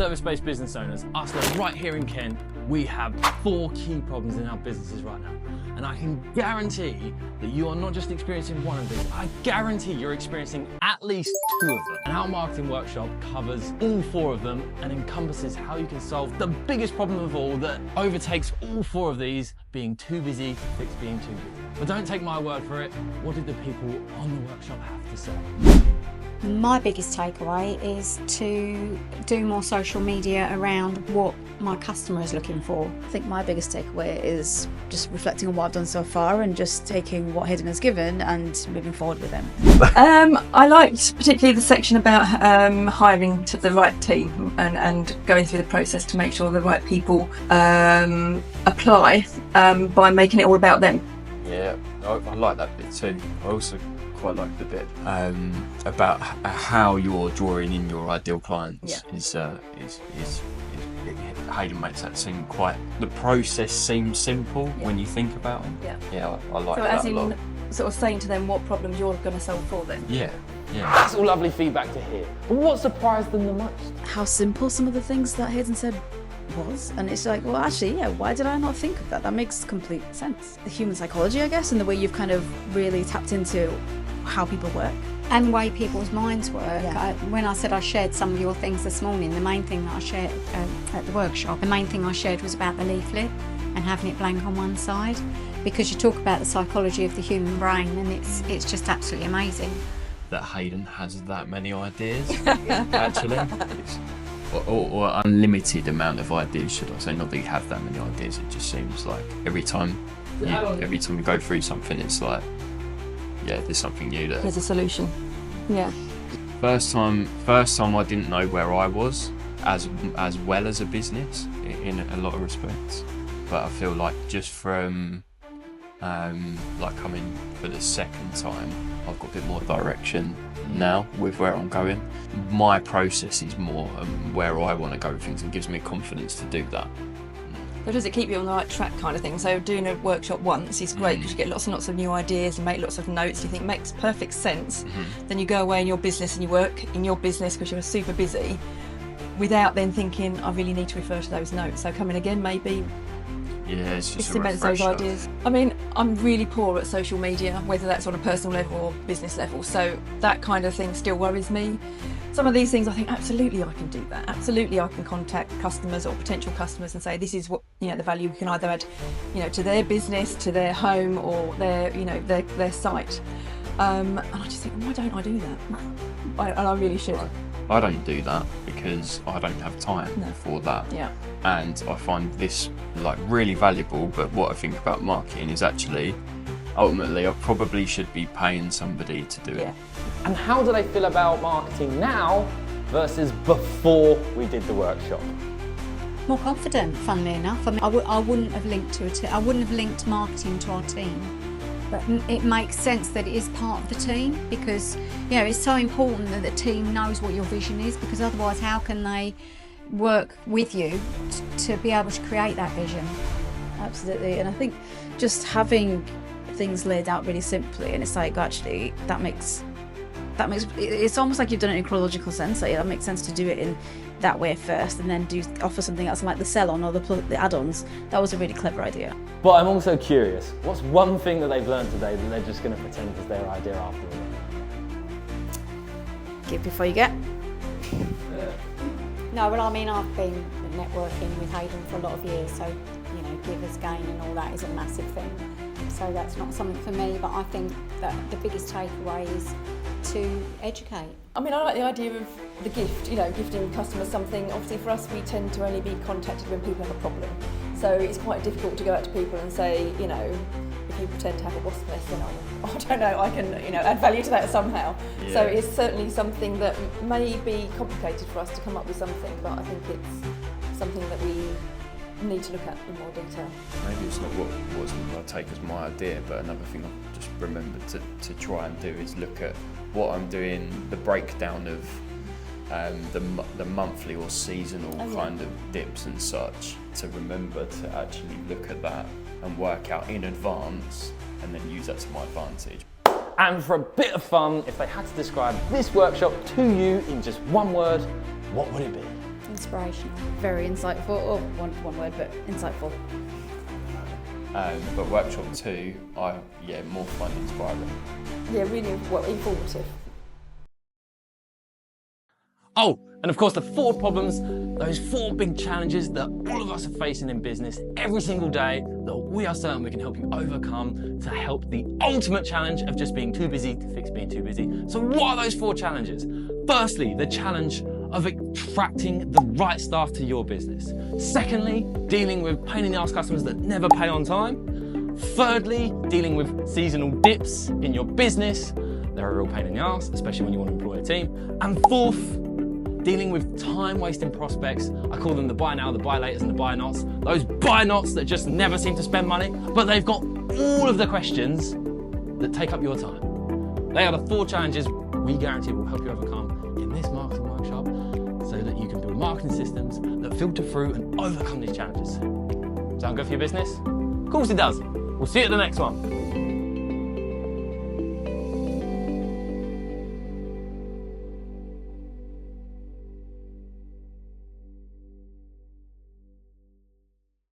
service-based business owners, us that are right here in Kent, we have 4 key problems in our businesses right now. And I can guarantee that you are not just experiencing one of these, I guarantee you're experiencing at least 2 of them. And our marketing workshop covers all 4 of them and encompasses how you can solve the biggest problem of all that overtakes all 4 of these, being too busy to fix being too busy. But don't take my word for it. What did the people on the workshop have to say? My biggest takeaway is to do more social media around what my customer is looking for. I think my biggest takeaway is just reflecting on what I've done so far and just taking what Hayden has given and moving forward with him. I liked particularly the section about hiring to the right team and going through the process to make sure the right people apply by making it all about them. Yeah, I like that bit too. I also quite like the bit about how you're drawing in your ideal clients. Yeah. Hayden makes that seem quite. The process seems simple when you think about it. Yeah. I like So that as a lot. in sort of saying to them what problems you're going to solve for them. Yeah. That's all lovely feedback to hear. But what surprised them the most? How simple some of the things that Hayden said was, and it's like, well, actually, yeah, why did I not think of that? That makes complete sense. The human psychology, I guess, and the way you've kind of really tapped into how people work. And the way people's minds work. Yeah. When I said I shared some of your things this morning, the main thing that I shared at the workshop, the main thing I shared was about the leaflet and having it blank on one side, because you talk about the psychology of the human brain, and it's just absolutely amazing. That Hayden has that many ideas, actually. Or unlimited amount of ideas, should I say? Not that you have that many ideas. It just seems like every time you go through something, it's like, yeah, there's something new there. There's a solution. Yeah. First time I didn't know where I was as well as a business in a lot of respects, but I feel like just from like coming for the second time, I've got a bit more direction now with where I'm going. My process is more where I want to go with things, and gives me confidence to do that. So does it keep you on the right track kind of thing? So doing a workshop once is great because you get lots and lots of new ideas and make lots of notes. You think it makes perfect sense. Then you go away in your business and you work in your business because you're super busy without then thinking, I really need to refer to those notes. So coming again, maybe Yeah, it's just a cements those refresher. ideas. I mean, I'm really poor at social media, whether that's on a personal level or business level. So that kind of thing still worries me. Some of these things I think absolutely I can do that. Absolutely I can contact customers or potential customers and say this is what, you know, the value we can either add, you know, to their business, to their home or their, you know, their site. And I just think, why don't I do that? And I really should. I don't do that because I don't have time for that. Yeah. And I find this like really valuable, but what I think about marketing is actually ultimately I probably should be paying somebody to do it. And how do they feel about marketing now versus before we did the workshop? More confident, funnily enough. I mean, I wouldn't have linked marketing to our team. But it makes sense that it is part of the team, because, you know, it's so important that the team knows what your vision is, because otherwise how can they work with you to be able to create that vision? Absolutely, and I think just having things laid out really simply, and it's like, actually, that makes it's almost like you've done it in chronological sense. Like, that makes sense to do it in that way first, and then offer something else like the sell-on or the add-ons. That was a really clever idea. But I'm also curious, what's one thing that they've learned today that they're just going to pretend is their idea after all? Give before you get. No, well, I mean, I've been networking with Hayden for a lot of years, so, you know, givers gain and all that is a massive thing. So that's not something for me, but I think that the biggest takeaway is to educate. I mean, I like the idea of the gift, you know, gifting customers something. Obviously for us, we tend to only be contacted when people have a problem. So it's quite difficult to go out to people and say, you know, if you pretend to have a wasp nest, then I don't know, I can, you know, add value to that somehow. Yeah. So it's certainly something that may be complicated for us to come up with something, but I think it's something that we need to look at in more detail. Maybe it's not what I take as my idea, but another thing I've just remembered to try and do is look at what I'm doing, the breakdown of the monthly or seasonal kind of dips and such, to remember to actually look at that and work out in advance and then use that to my advantage. And for a bit of fun, if they had to describe this workshop to you in just one word, what would it be? Inspirational. Very insightful. Oh, one word, but insightful. But workshop 2, more fun, inspiring. Yeah, really informative. Oh, and of course the 4 problems, those 4 big challenges that all of us are facing in business every single day that we are certain we can help you overcome to help the ultimate challenge of just being too busy to fix being too busy. So what are those 4 challenges? Firstly, the challenge of attracting the right staff to your business. Secondly, dealing with pain in the ass customers that never pay on time. Thirdly, dealing with seasonal dips in your business. They're a real pain in the ass, especially when you want to employ a team. And fourth, dealing with time-wasting prospects. I call them the buy now, the buy laters, and the buy nots. Those buy nots that just never seem to spend money, but they've got all of the questions that take up your time. They are the 4 challenges we guarantee will help you overcome in this marketing workshop so that you can build marketing systems that filter through and overcome these challenges. Sound good for your business? Of course it does. We'll see you at the next one.